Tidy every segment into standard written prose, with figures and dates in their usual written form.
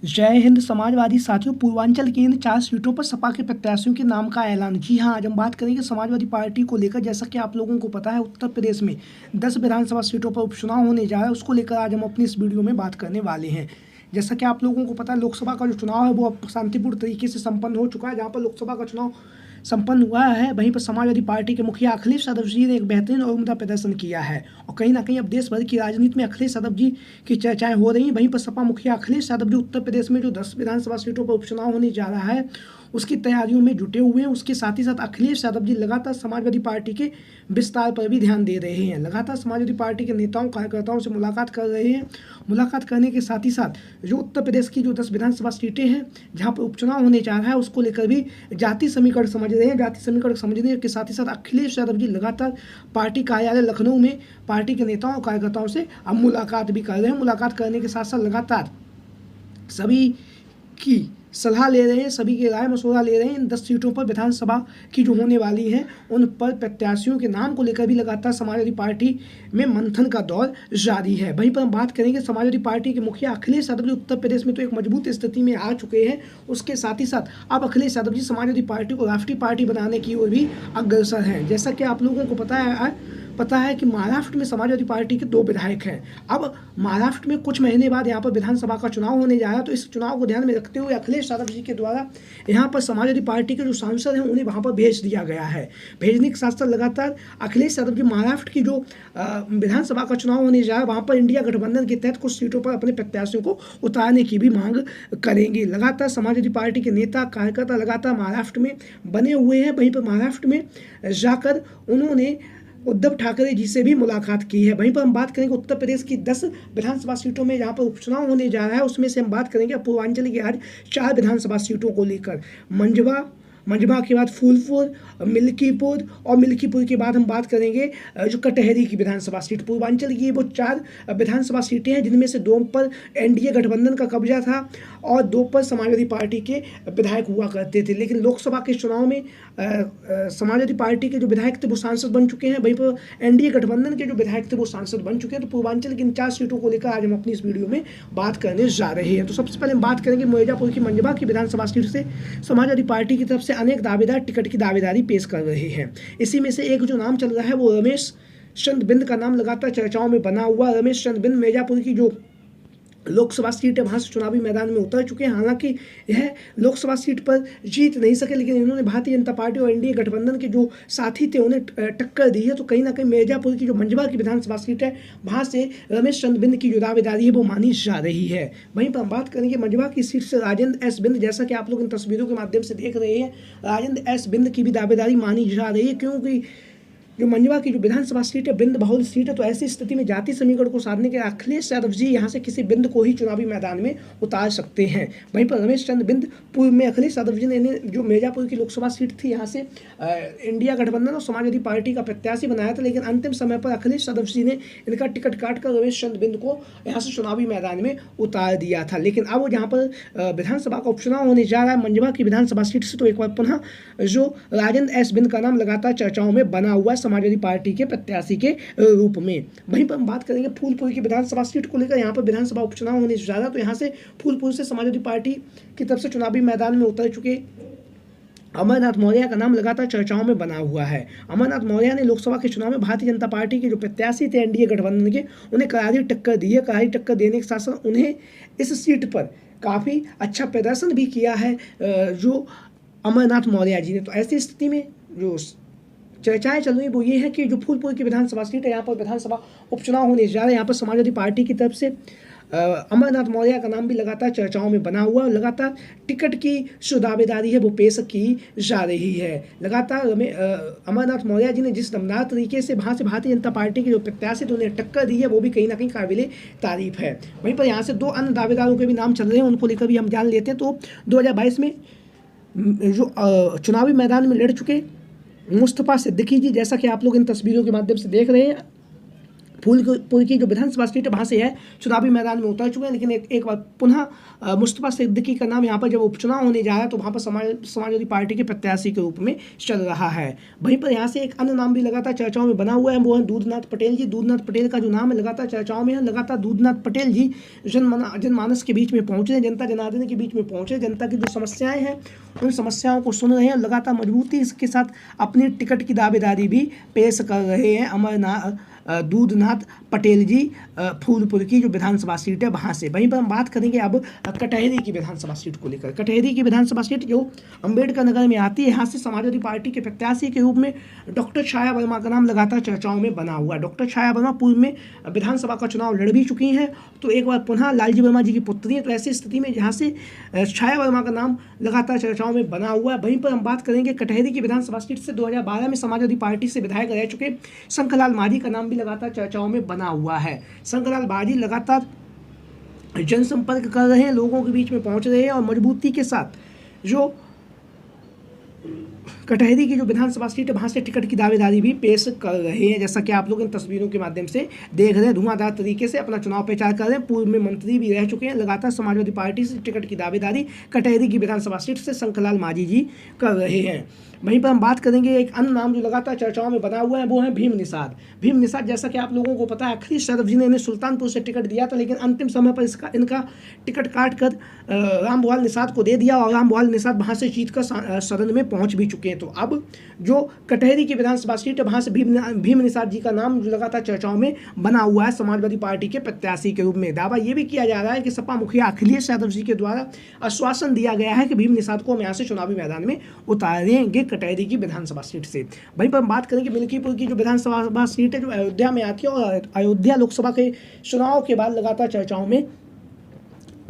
जय हिंद समाजवादी साथियों, पूर्वांचल की इन 4 सीटों पर सपा के प्रत्याशियों के नाम का ऐलान। जी हाँ, आज हम बात करेंगे समाजवादी पार्टी को लेकर। जैसा कि आप लोगों को पता है, उत्तर प्रदेश में 10 विधानसभा सीटों पर उपचुनाव होने जा रहा है। उसको लेकर आज हम अपनी इस वीडियो में बात करने वाले हैं। जैसा कि आप लोगों को पता है, लोकसभा का जो चुनाव है वो अब शांतिपूर्ण तरीके से संपन्न हो चुका है। जहाँ पर लोकसभा का चुनाव संपन्न हुआ है, वहीं पर समाजवादी पार्टी के मुखिया अखिलेश यादव जी ने एक बेहतरीन और उम्दा प्रदर्शन किया है। और कहीं ना कहीं अब देश भर की राजनीति में अखिलेश यादव जी की चर्चाएं हो रही हैं। वहीं पर सपा मुखिया अखिलेश यादव जी उत्तर प्रदेश में जो 10 विधानसभा सीटों पर उपचुनाव होने जा रहा है, उसकी तैयारियों में जुटे हुए हैं। उसके साथ ही साथ अखिलेश यादव जी लगातार समाजवादी पार्टी के विस्तार पर भी ध्यान दे रहे हैं। लगातार समाजवादी पार्टी के नेताओं कार्यकर्ताओं से मुलाकात कर रहे हैं। मुलाकात करने के साथ ही साथ जो उत्तर प्रदेश की जो 10 विधानसभा सीटें हैं जहां पर उपचुनाव होने जा रहा है, उसको लेकर भी जाति समीकरण समझ रहे हैं। जाति समीकरण समझने के साथ ही साथ अखिलेश यादव जी लगातार पार्टी कार्यालय लखनऊ में पार्टी के नेताओं और कार्यकर्ताओं से अब मुलाकात भी कर रहे हैं। मुलाकात करने के साथ साथ लगातार सभी की सलाह ले रहे हैं, सभी की राय मशवरा ले रहे हैं। इन 10 सीटों पर विधानसभा की जो होने वाली हैं, उन पर प्रत्याशियों के नाम को लेकर भी लगातार समाजवादी पार्टी में मंथन का दौर जारी है। वहीं पर हम बात करेंगे समाजवादी पार्टी के मुखिया अखिलेश यादव जी उत्तर प्रदेश में तो एक मजबूत स्थिति में आ चुके हैं। उसके साथ ही साथ अब अखिलेश यादव जी समाजवादी पार्टी को राष्ट्रीय पार्टी बनाने की ओर भी अग्रसर हैं। जैसा कि आप लोगों को पता है कि महाराष्ट्र में समाजवादी पार्टी के 2 विधायक हैं। अब महाराष्ट्र में कुछ महीने बाद यहाँ पर विधानसभा का चुनाव होने जा रहा है, तो इस चुनाव को ध्यान में रखते हुए अखिलेश यादव जी के द्वारा यहाँ पर समाजवादी पार्टी के जो सांसद हैं उन्हें वहाँ पर भेज दिया गया है। भेजने के साथ साथ लगातार अखिलेश यादव जी महाराष्ट्र की जो विधानसभा का चुनाव होने जा रहा है, वहाँ पर इंडिया गठबंधन के तहत कुछ सीटों पर अपने प्रत्याशियों को उतारने की भी मांग करेंगे। लगातार समाजवादी पार्टी के नेता कार्यकर्ता लगातार महाराष्ट्र में बने हुए हैं। वहीं पर महाराष्ट्र में जाकर उन्होंने उद्धव ठाकरे जी से भी मुलाकात की है। वहीं पर हम बात करेंगे उत्तर प्रदेश की 10 विधानसभा सीटों में जहां पर उपचुनाव होने जा रहा है, उसमें से हम बात करेंगे पूर्वांचल की आज 4 विधानसभा सीटों को लेकर। मंझवा के बाद फूलपुर, मिल्कीपुर और मिल्कीपुर के बाद हम बात करेंगे जो कटहरी की विधानसभा सीट। पूर्वांचल की वो 4 विधानसभा सीटें हैं, जिनमें से 2 पर एनडीए गठबंधन का कब्जा था और 2 पर समाजवादी पार्टी के विधायक हुआ करते थे। लेकिन लोकसभा के चुनाव में समाजवादी पार्टी के जो विधायक थे वो सांसद बन चुके हैं। वहीं पर एनडीए गठबंधन के जो विधायक थे वो सांसद बन चुके हैं। तो पूर्वांचल की इन 4 सीटों को लेकर आज हम अपनी इस वीडियो में बात करने जा रहे हैं। तो सबसे पहले हम बात करेंगे मिर्जापुर की मंझवा की विधानसभा सीट से। समाजवादी पार्टी की तरफ से अनेक दावेदार टिकट की दावेदारी पेश कर रहे हैं। इसी में से एक जो नाम चल रहा है वो रमेश चंद्र बिंद का नाम लगातार चर्चाओं में बना हुआ। रमेश चंद्र बिंद मिर्जापुर की जो लोकसभा सीट है वहाँ से चुनावी मैदान में उतर चुके हैं। हालांकि यह लोकसभा सीट पर जीत नहीं सके, लेकिन इन्होंने भारतीय जनता पार्टी और एनडीए गठबंधन के जो साथी थे उन्हें टक्कर दी है। तो कहीं ना कहीं मिर्जापुर की जो मंझवा की विधानसभा सीट है वहाँ से रमेश चंद्र बिंद की जो दावेदारी है वो मानी जा रही है। वहीं पर हम बात करेंगे मंझवा की सीट से राजेंद्र एस बिंद। जैसा कि आप लोग इन तस्वीरों के माध्यम से देख रहे हैं, राजेंद्र एस बिंद की भी दावेदारी मानी जा रही है, क्योंकि जो मंझवा की जो विधानसभा सीट है बिंद बहुल सीट है। तो ऐसी स्थिति में जाति समीकरण को साधने के अखिलेश यादव जी यहाँ से किसी बिंद को ही चुनावी मैदान में उतार सकते हैं। वहीं पर रमेश चंद्र बिंद पूर्व में अखिलेश यादव जी ने जो मिर्जापुर की लोकसभा सीट थी यहाँ से इंडिया गठबंधन और समाजवादी पार्टी का प्रत्याशी बनाया था, लेकिन अंतिम समय पर अखिलेश यादव जी ने इनका टिकट काट कर रमेश चंद्र बिंद को यहाँ से चुनावी मैदान में उतार दिया था। लेकिन अब जहाँ पर विधानसभा का उपचुनाव होने जा रहा है मंझवा की विधानसभा सीट से, तो एक बार पुनः जो राजेंद्र एस बिंद का नाम लगातार चर्चाओं में बना हुआ है समाजवादी पार्टी के प्रत्याशी के रूप में। वहीं पर हम बात करेंगे फूलपुर की विधानसभा सीट को लेकर। यहाँ पर विधानसभा उपचुनाव होने जा रहा है, तो यहाँ से फूलपुर से समाजवादी पार्टी की तरफ से चुनावी मैदान में उतर चुके अमरनाथ मौर्य का नाम लगातार चर्चाओं में बना हुआ है। अमरनाथ मौर्य ने लोकसभा के चुनाव में भारतीय जनता पार्टी के जो प्रत्याशी थे एनडीए गठबंधन के, उन्हें करारी टक्कर दी है। करारी टक्कर देने के साथ साथ उन्हें इस सीट पर काफ़ी अच्छा प्रदर्शन भी किया है जो अमरनाथ मौर्य जी ने। तो ऐसी स्थिति में जो चर्चाएं चल रही वो ये है कि जो फूलपुर की विधानसभा सीट है यहाँ पर विधानसभा उपचुनाव होने जा रहा है। यहाँ पर समाजवादी पार्टी की तरफ से अमरनाथ मौर्य का नाम भी लगातार चर्चाओं में बना हुआ है। लगातार टिकट की जो दावेदारी है वो पेश की जा रही है। लगातार अमरनाथ मौर्य जी ने जिस दमदार तरीके से वहाँ से भारतीय जनता पार्टी के जो प्रत्याशी थे उन्हें टक्कर दी है, वो भी कहीं ना कहीं काबिल तारीफ है। वहीं पर यहाँ से 2 अन्य दावेदारों के भी नाम चल रहे हैं, उनको लेकर भी हम जान लेते हैं। तो 2022 में जो चुनावी मैदान में लड़ चुके मुस्तफ़ा सिद्दीकी जी, जैसा कि आप लोग इन तस्वीरों के माध्यम से देख रहे हैं, फूलपुर की जो विधानसभा सीट है वहाँ से है चुनावी मैदान में उतर चुके हैं, लेकिन एक बार पुनः मुस्तफा सिद्दीकी का नाम यहाँ पर जब उपचुनाव होने जा रहा है तो वहाँ पर समाजवादी पार्टी के प्रत्याशी के रूप में चल रहा है। वहीं पर यहाँ से एक अन्य नाम भी लगातार चर्चाओं में बना हुआ है, वो है दूधनाथ पटेल जी। दूधनाथ पटेल का जो नाम है लगातार चर्चाओं में है। लगातार दूधनाथ पटेल जी जनमानस के बीच में पहुँच रहे हैं, जनता जनार्दन के बीच में पहुँचे, जनता की जो समस्याएं हैं उन समस्याओं को सुन रहे हैं, लगातार मजबूती के साथ अपनी टिकट की दावेदारी भी पेश कर रहे हैं दूधनाथ पटेल जी फूलपुर की जो विधानसभा सीट है वहाँ से। वहीं पर हम बात करेंगे अब कटहरी की विधानसभा सीट को लेकर। कटहरी की विधानसभा सीट जो अम्बेडकर नगर में आती है, यहाँ से समाजवादी पार्टी के प्रत्याशी के रूप में डॉक्टर छाया वर्मा का नाम लगातार चर्चाओं में बना हुआ है। डॉक्टर छाया वर्मा पूर्व में विधानसभा का चुनाव लड़ भी चुकी हैं, तो एक बार पुनः लालजी वर्मा जी की पुत्री है, तो ऐसी स्थिति में यहाँ से छाया वर्मा का नाम लगातार चर्चाओं में बना हुआ है। वहीं पर हम बात करेंगे कटहरी की विधानसभा सीट से 2012 में समाजवादी पार्टी से विधायक रह चुके शंकरलाल माझी का नाम भी लगातार चर्चाओं में बना हुआ है। शंकरलाल माझी लगातार जनसंपर्क कर रहे हैं, लोगों के बीच में पहुंच रहे हैं और मजबूती के साथ जो कटहरी की जो विधानसभा सीट है वहाँ से टिकट की दावेदारी भी पेश कर रहे हैं। जैसा कि आप लोग इन तस्वीरों के माध्यम से देख रहे हैं, धुआंधार तरीके से अपना चुनाव प्रचार कर रहे हैं। पूर्व में मंत्री भी रह चुके हैं। लगातार समाजवादी पार्टी से टिकट की दावेदारी कटहरी की विधानसभा सीट से शंकरलाल माझी जी कर रहे हैं। वहीं पर हम बात करेंगे एक अन्य नाम जो लगातार चर्चाओं में बना हुआ है, वो है भीम निषाद। भीम निषाद, जैसा कि आप लोगों को पता है, अखिलेश यादव जी ने इन्हें सुल्तानपुर से टिकट दिया था, लेकिन अंतिम समय पर इनका टिकट काट कर रामभुआल निषाद को दे दिया और रामभुआल निषाद वहाँ से जीत कर सदन में पहुँच भी चुके हैं। तो अब जो कटहरी की विधानसभा सीट है वहाँ से भीम निषाद जी का नाम लगातार चर्चाओं में बना हुआ है समाजवादी पार्टी के प्रत्याशी के रूप में। दावा ये भी किया जा रहा है कि सपा मुखिया अखिलेश यादव जी के द्वारा आश्वासन दिया गया है कि भीम निषाद को हम यहाँ से चुनावी मैदान में उतारेंगे कटहरी की विधानसभा सीट से। वहीं पर हम बात करेंगे मिल्कीपुर की जो विधानसभा सीट है जो अयोध्या में आती है और अयोध्या लोकसभा के चुनाव के बाद लगातार चर्चाओं में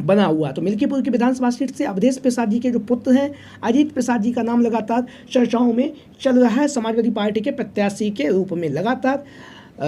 बना हुआ। तो मिल्कीपुर की विधानसभा सीट से अवधेश प्रसाद जी के जो पुत्र हैं अजीत प्रसाद जी का नाम लगातार चर्चाओं में चल रहा है समाजवादी पार्टी के प्रत्याशी के रूप में। लगातार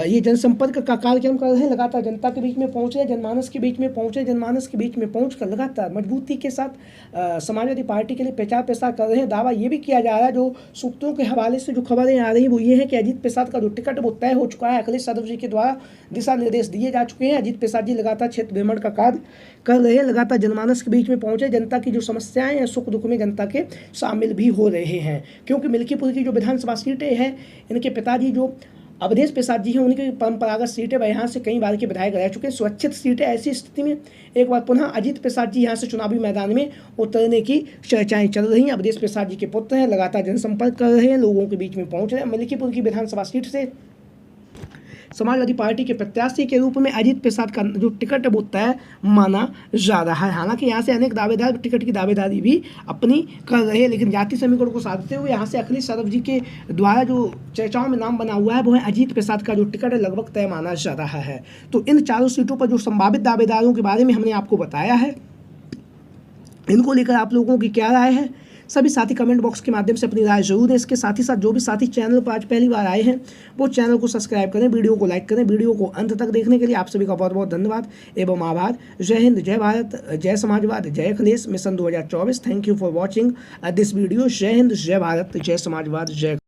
ये जनसंपर्क का कार्यक्रम कर रहे हैं, लगातार जनता के बीच में पहुँचे, जनमानस के बीच में पहुँचे, जनमानस के बीच में पहुँच कर लगातार मजबूती के साथ समाजवादी पार्टी के लिए प्रचार प्रसार कर रहे हैं। दावा ये भी किया जा रहा है, जो सूत्रों के हवाले से जो खबरें आ रही हैं वो ये है कि अजीत प्रसाद का जो टिकट वो तय हो चुका है। अखिलेश यादव जी के द्वारा दिशा निर्देश दिए जा चुके हैं। अजीत प्रसाद जी लगातार क्षेत्र भ्रमण का कार्य कर रहे हैं, लगातार जनमानस के बीच में पहुँचे, जनता की जो समस्याएं हैं सुख दुख में जनता के शामिल भी हो रहे हैं। क्योंकि मिल्कीपुर की जो विधानसभा सीटें हैं, इनके पिताजी जो अवधेश प्रसाद जी हैं उनकी परंपरागत सीट है, वह यहाँ से कई बार के विधायक रह चुके हैं, सुरक्षित सीट है। ऐसी स्थिति में एक बार पुनः अजीत प्रसाद जी यहाँ से चुनावी मैदान में उतरने की चर्चाएं चल रही हैं। अवधेश प्रसाद जी के पुत्र हैं, लगातार जनसंपर्क कर रहे हैं, लोगों के बीच में पहुँच रहे हैं। मिल्कीपुर की विधानसभा सीट से समाजवादी पार्टी के प्रत्याशी के रूप में अजीत प्रसाद का जो टिकट है वो तय माना जा रहा है। हालांकि यहाँ से अनेक दावेदार टिकट की दावेदारी भी अपनी कर रहे हैं, लेकिन जाति समीकरण को साधते हुए यहाँ से अखिलेश यादव जी के द्वारा जो चर्चाओं में नाम बना हुआ है वो है अजीत प्रसाद का जो टिकट है लगभग तय माना जा रहा है। तो इन चारों सीटों पर जो संभावित दावेदारों के बारे में हमने आपको बताया है, इनको लेकर आप लोगों की क्या राय है, सभी साथी कमेंट बॉक्स के माध्यम से अपनी राय जरूर दें। इसके साथ ही साथ जो भी साथी चैनल पर आज पहली बार आए हैं वो चैनल को सब्सक्राइब करें, वीडियो को लाइक करें। वीडियो को अंत तक देखने के लिए आप सभी का बहुत बहुत धन्यवाद एवं आभार। जय हिंद, जय भारत, जय समाजवाद, जय Akhilesh mission 2024। Thank you for watching this video. जय हिंद, जय भारत, जय समाजवाद, जय